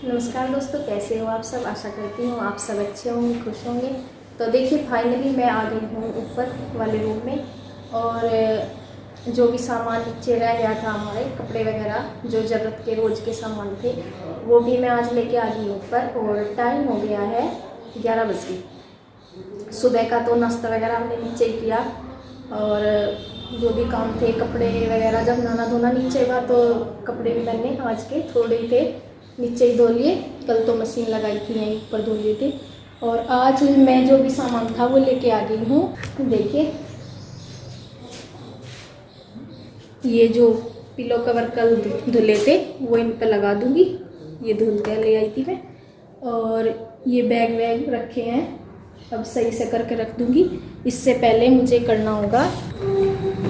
नमस्कार दोस्तों, कैसे हो आप सब। आशा करती हूँ आप सब अच्छे होंगे, खुश होंगे। तो देखिए फाइनली मैं आ गई हूँ ऊपर वाले रूम में। और जो भी सामान नीचे रह गया था, हमारे कपड़े वगैरह जो ज़रूरत के रोज़ के सामान थे, वो भी मैं आज लेके आ गई ऊपर। और टाइम हो गया है 11 बजे। सुबह का तो नाश्ता वगैरह हमने नीचे ही किया। और जो भी काम थे, कपड़े वगैरह, जब नहाना धोना नीचे का, तो कपड़े भी मैंने आज के थोड़े ही थे नीचे ही धो लिए। कल तो मशीन लगाई थी, यहीं ऊपर धो लिए थे। और आज मैं जो भी सामान था वो लेके आ गई हूँ। देखिए ये जो पिलो कवर कल धुले थे वो इन पर लगा दूंगी। ये धुल के ले आई थी मैं। और ये बैग वैग रखे हैं, अब सही से करके रख दूंगी। इससे पहले मुझे करना होगा,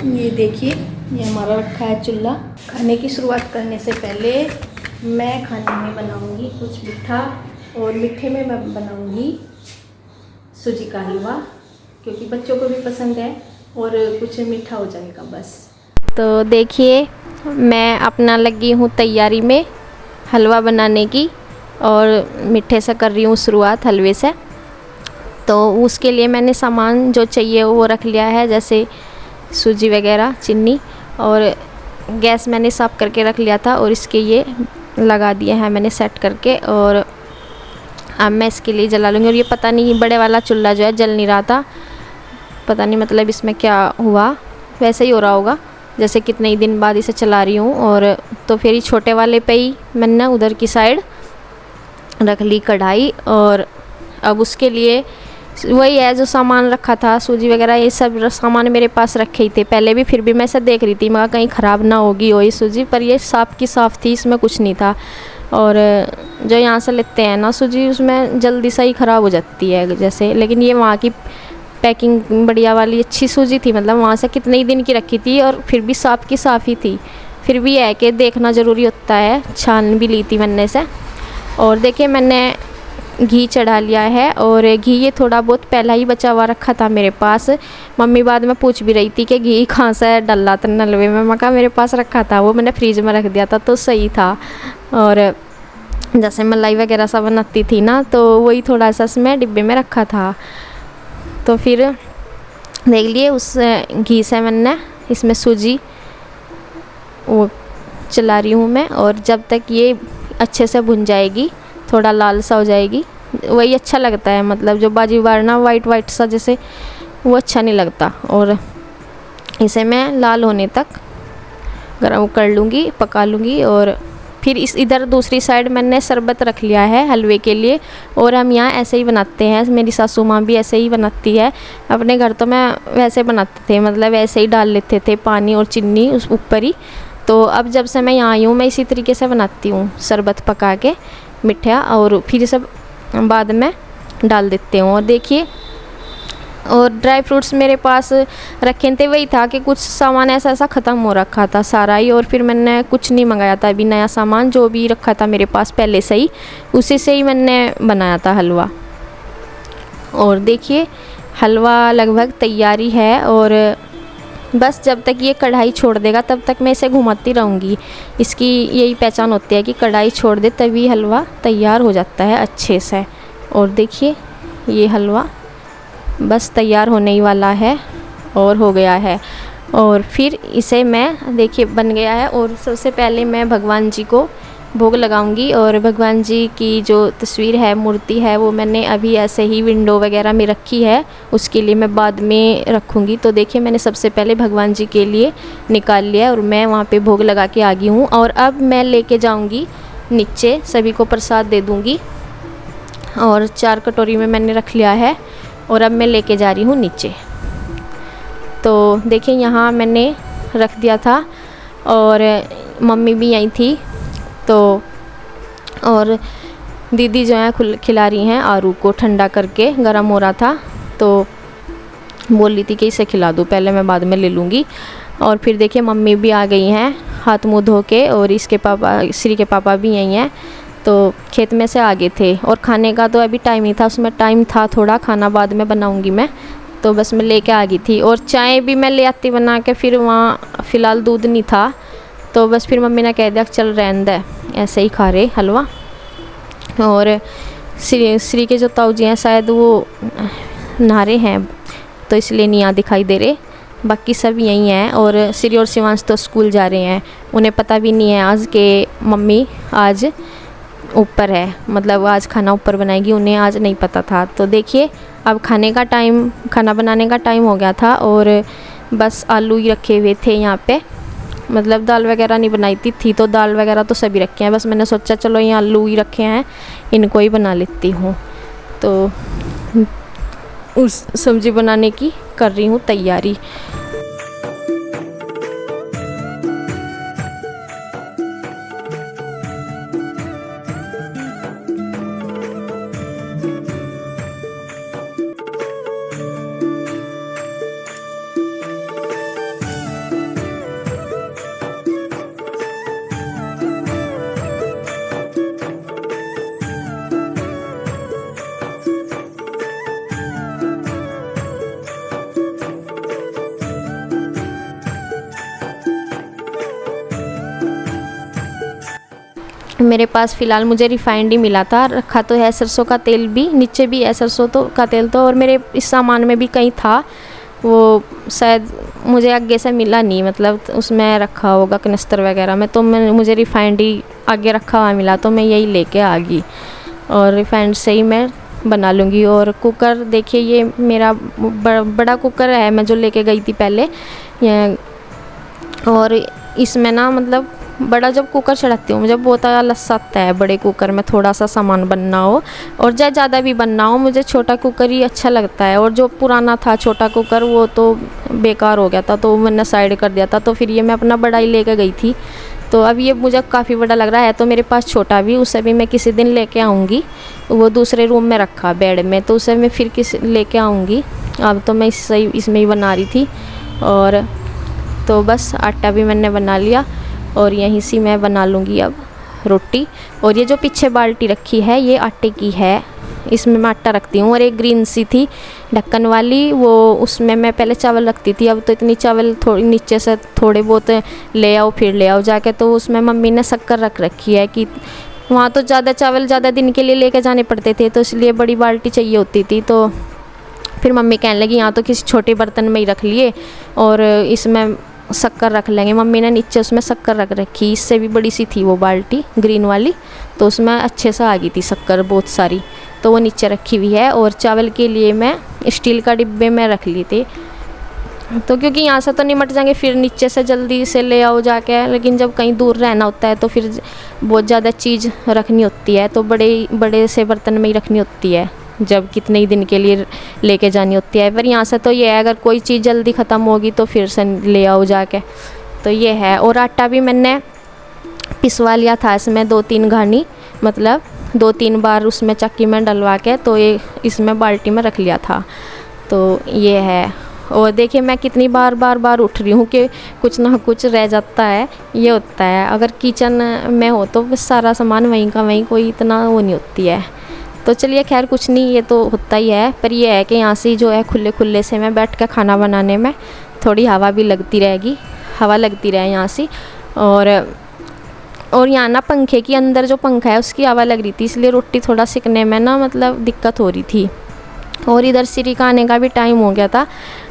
ये देखिए ये हमारा रखा है चूल्हा। खाने की शुरुआत करने से पहले मैं खाने में बनाऊंगी कुछ मीठा। और मीठे में मैं बनाऊंगी सूजी का हलवा, क्योंकि बच्चों को भी पसंद है। और कुछ मीठा हो जाएगा बस। तो देखिए मैं अपना लगी हूँ तैयारी में हलवा बनाने की, और मीठे से कर रही हूँ शुरुआत हलवे से। तो उसके लिए मैंने सामान जो चाहिए वो रख लिया है, जैसे सूजी वगैरह, चीनी, और गैस मैंने साफ़ करके रख लिया था। और इसके ये लगा दिया है मैंने सेट करके। और अब मैं इसके लिए जला लूँगी। और ये पता नहीं बड़े वाला चूल्हा जो है जल नहीं रहा था, पता नहीं मतलब इसमें क्या हुआ। वैसे ही हो रहा होगा, जैसे कितने ही दिन बाद इसे चला रही हूँ। और तो फिर ये छोटे वाले पे ही मैंने उधर की साइड रख ली कढ़ाई। और अब उसके लिए वही है जो सामान रखा था, सूजी वगैरह, ये सब सामान मेरे पास रखे ही थे पहले भी। फिर भी मैं इसे देख रही थी, मैं कहीं ख़राब ना होगी वही सूजी, पर ये साफ़ की साफ़ थी, इसमें कुछ नहीं था। और जो यहाँ से लेते हैं ना सूजी, उसमें जल्दी से ही ख़राब हो जाती है जैसे। लेकिन ये वहाँ की पैकिंग बढ़िया वाली अच्छी सूजी थी, मतलब वहाँ से कितने ही दिन की रखी थी और फिर भी साफ़ की साफ़ ही थी। फिर भी है कि देखना ज़रूरी होता है। छान भी ली थी मैंने से। और देखिए मैंने घी चढ़ा लिया है। और घी ये थोड़ा बहुत पहला ही बचा हुआ रखा था मेरे पास। मम्मी बाद में पूछ भी रही थी कि घी कहाँ से डला था नलवे में। मैं कहा मेरे पास रखा था, वो मैंने फ्रीज में रख दिया था तो सही था। और जैसे मलाई वगैरह सब बनाती थी ना, तो वही थोड़ा सा इसमें डिब्बे में रखा था। तो फिर देख लिए उस घी से मैंने इसमें सूजी वो चला रही हूँ मैं। और जब तक ये अच्छे से भुन जाएगी, थोड़ा लाल सा हो जाएगी, वही अच्छा लगता है। मतलब जो बाजी वारना वाइट वाइट सा जैसे, वो अच्छा नहीं लगता। और इसे मैं लाल होने तक गरम कर लूँगी, पका लूँगी। और फिर इस इधर दूसरी साइड मैंने शरबत रख लिया है हलवे के लिए। और हम यहाँ ऐसे ही बनाते हैं, मेरी सासू माँ भी ऐसे ही बनाती है। अपने घर तो मैं वैसे बनाते थे, मतलब ऐसे ही डाल लेते थे पानी और चीनी उस ऊपर ही। तो अब जब से मैं यहाँ आई हूँ, मैं इसी तरीके से बनाती हूँ शरबत पका के मिठा, और फिर सब बाद में डाल देते हूँ। और देखिए, और ड्राई फ्रूट्स मेरे पास रखे थे, वही था कि कुछ सामान ऐसा ऐसा ख़त्म हो रखा था सारा ही। और फिर मैंने कुछ नहीं मंगाया था अभी नया सामान, जो भी रखा था मेरे पास पहले से ही, उसी से ही मैंने बनाया था हलवा। और देखिए हलवा लगभग तैयारी है। और बस जब तक ये कढ़ाई छोड़ देगा तब तक मैं इसे घुमाती रहूँगी। इसकी यही पहचान होती है कि कढ़ाई छोड़ दे तभी हलवा तैयार हो जाता है अच्छे से। और देखिए ये हलवा बस तैयार होने ही वाला है और हो गया है। और फिर इसे मैं देखिए बन गया है। और सबसे पहले मैं भगवान जी को भोग लगाऊंगी। और भगवान जी की जो तस्वीर है, मूर्ति है, वो मैंने अभी ऐसे ही विंडो वगैरह में रखी है, उसके लिए मैं बाद में रखूंगी। तो देखिए मैंने सबसे पहले भगवान जी के लिए निकाल लिया और मैं वहाँ पे भोग लगा के आ गई हूँ। और अब मैं लेके जाऊँगी नीचे, सभी को प्रसाद दे दूँगी। और 4 कटोरी में मैंने रख लिया है। और अब मैं लेके जा रही हूँ नीचे। तो देखिए यहाँ मैंने रख दिया था। और मम्मी भी यहीं थी, तो और दीदी जो है खिला रही हैं आरू को, ठंडा करके गर्म हो रहा था तो बोल रही थी कि इसे खिला दूँ पहले, मैं बाद में ले लूँगी। और फिर देखिए मम्मी भी आ गई हैं हाथ मुँह धो के। और इसके पापा, श्री के पापा भी यहीं हैं, तो खेत में से आ गए थे। और खाने का तो अभी टाइम ही था, उसमें टाइम था थोड़ा, खाना बाद में बनाऊँगी मैं। तो बस मैं लेके आ गई थी। और चाय भी मैं ले आती बना के, फिर वहाँ फ़िलहाल दूध नहीं था, तो बस फिर मम्मी ने कह दिया चल रहने दे, ऐसे ही खा रहे हलवा। और श्री के जो ताऊ जी हैं शायद वो नहा रहे हैं, तो इसलिए नहीं यहाँ दिखाई दे रहे। बाकी सब यहीं हैं। और श्री और शिवांश तो स्कूल जा रहे हैं, उन्हें पता भी नहीं है आज कि मम्मी आज ऊपर है, मतलब आज खाना ऊपर बनाएगी, उन्हें आज नहीं पता था। तो देखिए अब खाना बनाने का टाइम हो गया था और बस आलू ही रखे हुए थे यहाँ पे, मतलब दाल वगैरह नहीं बनाई थी तो दाल वगैरह तो सभी रखे हैं, बस मैंने सोचा चलो ये आलू ही रखे हैं, इनको ही बना लेती हूँ। तो उस सब्ज़ी बनाने की कर रही हूँ तैयारी। मेरे पास फ़िलहाल मुझे रिफाइंड ही मिला था, रखा तो है सरसों का तेल भी, नीचे भी है सरसों तो का तेल तो, और मेरे इस सामान में भी कहीं था, वो शायद मुझे आगे से मिला नहीं, मतलब उसमें रखा होगा कनस्तर वगैरह में, तो मुझे रिफाइंड ही आगे रखा हुआ मिला, तो मैं यही लेके आ गई और रिफाइंड से ही मैं बना लूँगी। और कुकर देखिए ये मेरा बड़ा कुकर है, मैं जो लेके गई थी पहले, और इसमें ना मतलब बड़ा जब कुकर चढ़ाती हूँ मुझे बहुत आलस आता है बड़े कुकर में थोड़ा सा सामान बनना हो, और चाहे ज़्यादा भी बनना हो, मुझे छोटा कुकर ही अच्छा लगता है। और जो पुराना था छोटा कुकर वो तो बेकार हो गया था, तो मैंने साइड कर दिया था, तो फिर ये मैं अपना बड़ा ही लेके गई थी। तो अब ये मुझे काफ़ी बड़ा लग रहा है, तो मेरे पास छोटा भी, उसे भी मैं किसी दिन लेके आऊँगी, वो दूसरे रूम में रखा बेड में, तो उसे मैं फिर लेके आऊँगी। अब तो मैं इसमें ही बना रही थी। और तो बस आटा भी मैंने बना लिया और यहीं से मैं बना लूँगी अब रोटी। और ये जो पीछे बाल्टी रखी है ये आटे की है, इसमें मैं आटा रखती हूँ। और एक ग्रीन सी थी ढक्कन वाली, वो उसमें मैं पहले चावल रखती थी, अब तो इतनी चावल थोड़ी नीचे से थोड़े बहुत ले आओ फिर ले आओ जाके, तो उसमें मम्मी ने शक्कर रख रखी है कि वहाँ तो ज़्यादा चावल ज़्यादा दिन के लिए लेके जाने पड़ते थे, तो इसलिए बड़ी बाल्टी चाहिए होती थी। तो फिर मम्मी कहने लगी यहाँ तो किसी छोटे बर्तन में ही रख लिए और इसमें शक्कर रख लेंगे। मम्मी ने नीचे उसमें शक्कर रख रखी, इससे भी बड़ी सी थी वो बाल्टी ग्रीन वाली, तो उसमें अच्छे से आ गई थी शक्कर बहुत सारी, तो वो नीचे रखी हुई है। और चावल के लिए मैं स्टील का डिब्बे में रख ली थी, तो क्योंकि यहाँ से तो निमट जाएंगे, फिर नीचे से जल्दी से ले आओ जाके, लेकिन जब कहीं दूर रहना होता है तो फिर बहुत ज़्यादा चीज़ रखनी होती है, तो बड़े बड़े से बर्तन में ही रखनी होती है जब कितने ही दिन के लिए लेके जानी होती है। पर यहाँ से तो ये है अगर कोई चीज़ जल्दी ख़त्म होगी तो फिर से ले आओ जाके, तो ये है। और आटा भी मैंने पिसवा लिया था इसमें 2-3 घानी, मतलब 2-3 बार उसमें चक्की में डलवा के, तो ये इसमें बाल्टी में रख लिया था, तो ये है। और देखिए मैं कितनी बार उठ रही हूँ कि कुछ ना कुछ रह जाता है, ये होता है अगर किचन में हो तो बस सारा सामान वहीं का वहीं, कोई इतना वो नहीं होती है। तो चलिए खैर कुछ नहीं, ये तो होता ही है। पर ये है कि यहाँ से जो है खुले खुले से मैं बैठ कर खाना बनाने में थोड़ी हवा भी लगती रहेगी, हवा लगती रहे यहाँ से। और यहाँ ना पंखे के अंदर जो पंखा है उसकी हवा लग रही थी, इसलिए रोटी थोड़ा सिकने में ना मतलब दिक्कत हो रही थी। और इधर श्री का आने का भी टाइम हो गया था,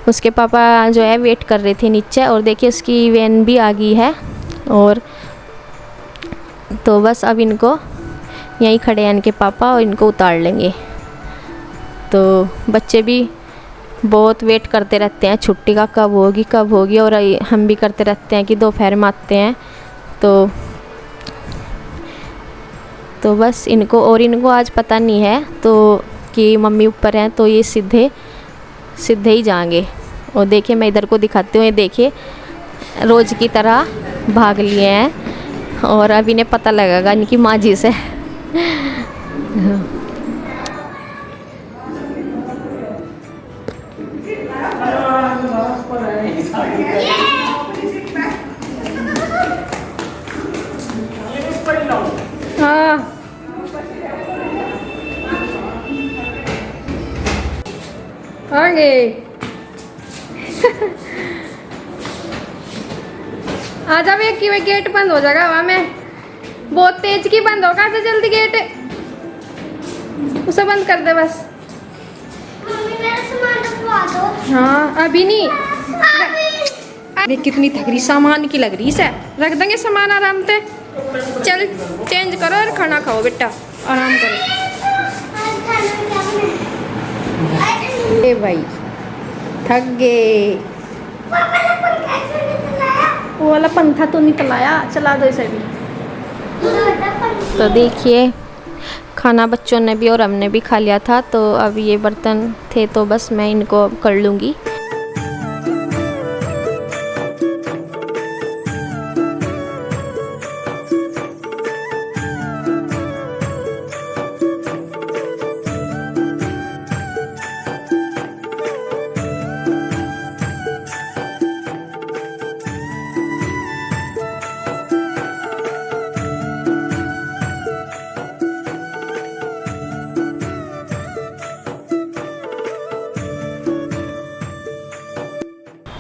उसके पापा जो है वेट कर रहे थे नीचे, और देखिए उसकी वैन भी आ गई है। और तो बस अब इनको यहीं खड़े हैं इनके पापा, और इनको उतार लेंगे। तो बच्चे भी बहुत वेट करते रहते हैं छुट्टी का, कब होगी, और हम भी करते रहते हैं कि दोपहर में आते हैं। तो बस इनको आज पता नहीं है तो कि मम्मी ऊपर हैं, तो ये सीधे ही जाएंगे। और देखिए मैं इधर को दिखाती हूँ, ये देखिए रोज़ की तरह भाग लिए हैं, और अब इन्हें पता लगेगा इनकी माँ जी से। हाँ आगे आ जा, कि वे गेट बंद हो जाएगा हवा में, बहुत तेज की बंद होगा, जल्दी गेट। उसे बंद कर दे बस। मम्मी मेरा सामान रखवा दो। हाँ अभी नहीं, अरे कितनी थकरी सामान की लग रही है। रख देंगे सामान आराम से। चल चेंज करो और खाना खाओ बेटा, आराम करो। ए भाई थक गए। वो वाला पंखा तो नहीं चलाया, चला दो इसे भी। तो देखिए खाना बच्चों ने भी और हमने भी खा लिया था, तो अब ये बर्तन थे तो बस मैं इनको अब कर लूँगी।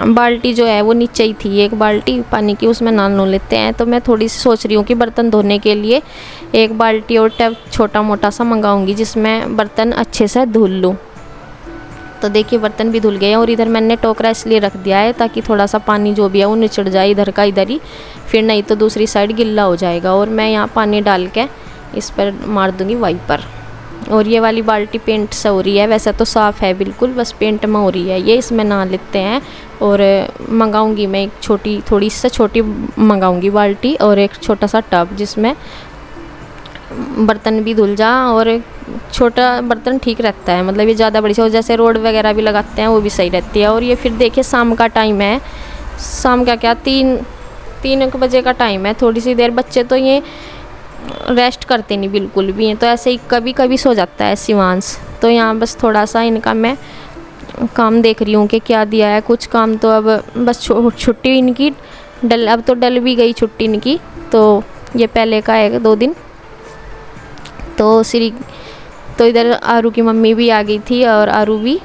बाल्टी जो है वो नीचे ही थी, एक बाल्टी पानी की, उसमें नहा लेते हैं। तो मैं थोड़ी सी सोच रही हूँ कि बर्तन धोने के लिए एक बाल्टी और टब छोटा मोटा सा मंगाऊंगी, जिसमें बर्तन अच्छे से धुल लूँ। तो देखिए बर्तन भी धुल गए हैं, और इधर मैंने टोकरा इसलिए रख दिया है ताकि थोड़ा सा पानी जो भी है वो निचड़ जाए इधर का इधर ही, फिर नहीं तो दूसरी साइड गिल्ला हो जाएगा। और मैं यहाँ पानी डाल के इस पर मार दूँगी वाइपर। और ये वाली बाल्टी पेंट से हो रही है, वैसे तो साफ़ है बिल्कुल, बस पेंट में हो रही है ये। इसमें नहा लेते हैं। और मंगाऊंगी मैं एक छोटी, थोड़ी सी छोटी मंगाऊंगी बाल्टी और एक छोटा सा टब, जिसमें बर्तन भी धुल जा। और छोटा बर्तन ठीक रहता है, मतलब ये ज़्यादा बड़ी से, और जैसे रोड वगैरह भी लगाते हैं वो भी सही रहती है। और ये फिर देखिए शाम का टाइम है, शाम का क्या 3 बजे का टाइम है। थोड़ी सी देर बच्चे तो ये रेस्ट करते नहीं बिल्कुल भी हैं, तो ऐसे ही कभी कभी सो जाता है शिवांश। तो यहाँ बस थोड़ा सा इनका मैं काम देख रही हूँ कि क्या दिया है कुछ काम। तो अब बस छुट्टी इनकी अब तो डल भी गई छुट्टी इनकी, तो ये पहले का है 2 दिन। तो इधर आरू की मम्मी भी आ गई थी, और आरू भी,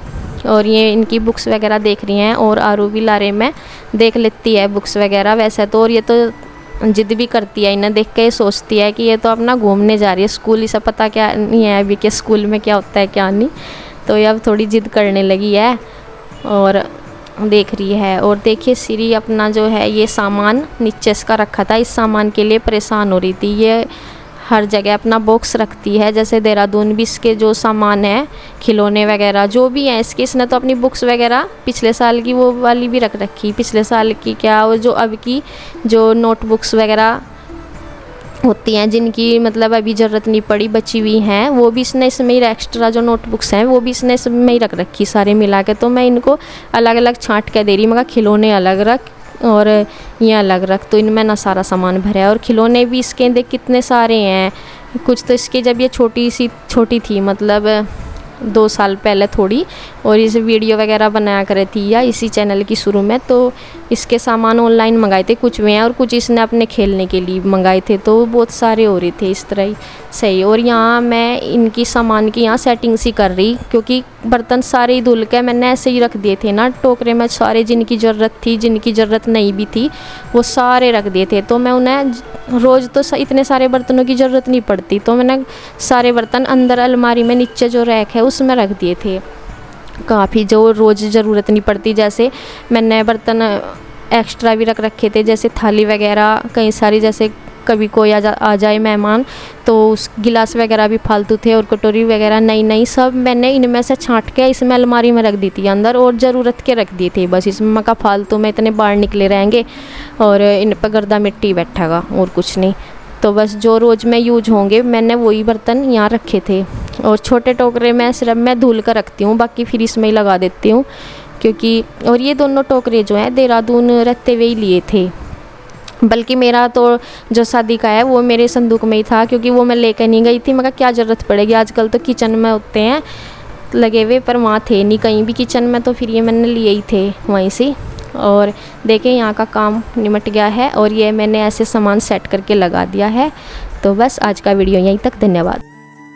और ये इनकी बुक्स वगैरह देख रही हैं। और आरू भी लारे में देख लेती है बुक्स वगैरह वैसे तो। और ये तो जिद भी करती है, इन्हें देख के सोचती है कि ये तो अपना घूमने जा रही है, स्कूल इसे पता क्या नहीं है अभी कि स्कूल में क्या होता है क्या नहीं। तो ये अब थोड़ी जिद करने लगी है और देख रही है। और देखिए श्री अपना जो है ये सामान नीचे इसका रखा था, इस सामान के लिए परेशान हो रही थी। ये हर जगह अपना बॉक्स रखती है, जैसे देहरादून भी इसके जो सामान है खिलौने वगैरह जो भी हैं इसके, इसने तो अपनी बुक्स वगैरह पिछले साल की वो वाली भी रख रखी, पिछले साल की क्या, वो जो अब की जो नोटबुक्स वगैरह होती हैं जिनकी मतलब अभी ज़रूरत नहीं पड़ी बची हुई हैं, वो भी इसने इसमें ही, एक्स्ट्रा जो नोटबुक्स हैं वो भी इसने इसमें ही रख रखी सारे मिला के। तो मैं इनको अलग अलग छांट के दे रही, मगर खिलौने अलग रख और ये अलग रख। तो इनमें ना सारा सामान भरा है। और खिलौने भी इसके देख कितने सारे हैं। कुछ तो इसके जब ये छोटी थी, मतलब 2 साल पहले थोड़ी, और इसे वीडियो वगैरह बनाया कर थी या इसी चैनल की शुरू में, तो इसके सामान ऑनलाइन मंगाए थे कुछ में, और कुछ इसने अपने खेलने के लिए मंगाए थे। तो बहुत सारे हो रहे थे इस तरह ही सही। और यहाँ मैं इनकी सामान की यहाँ सेटिंग सी कर रही, क्योंकि बर्तन सारे ही धुल के मैंने ऐसे ही रख दिए थे ना टोकरे में, सारे जिनकी ज़रूरत थी, जिनकी ज़रूरत नहीं भी थी वो सारे रख दिए थे। तो मैं उन्हें रोज़ तो इतने सारे बर्तनों की ज़रूरत नहीं पड़ती, तो मैंने सारे बर्तन अंदर अलमारी में नीचे जो रैक है उसमें रख दिए थे काफ़ी, जो रोज़ ज़रूरत नहीं पड़ती। जैसे मैंने बर्तन एक्स्ट्रा भी रख रखे थे, जैसे थाली वगैरह कई सारी, जैसे कभी कोई आ जाए मेहमान तो उस गिलास वगैरह भी फालतू थे, और कटोरी वगैरह नई सब मैंने इनमें से छांट के इसमें अलमारी में रख दी थी अंदर, और ज़रूरत के रख दिए थे बस। इसमें का फालतू में इतने बाहर निकले रहेंगे और इन पर गर्दा मिट्टी बैठेगा और कुछ नहीं। तो बस जो रोज़ में यूज होंगे मैंने वही बर्तन यहाँ रखे थे। और छोटे टोकरे में सिर्फ मैं धुल कर रखती हूँ, बाकी फिर इसमें ही लगा देती हूँ, क्योंकि और ये दोनों टोकरे जो हैं देहरादून रहते हुए ही लिए थे, बल्कि मेरा तो जो शादी का है वो मेरे संदूक में ही था, क्योंकि वो मैं लेकर नहीं गई थी। मगर क्या ज़रूरत पड़ेगी, आजकल तो किचन में होते हैं लगे हुए, पर वहाँ थे नहीं कहीं भी किचन में, तो फिर ये मैंने लिए ही थे वहीं से। और देखें यहाँ का काम निमट गया है, और ये मैंने ऐसे सामान सेट करके लगा दिया है। तो बस आज का वीडियो यहीं तक, धन्यवाद।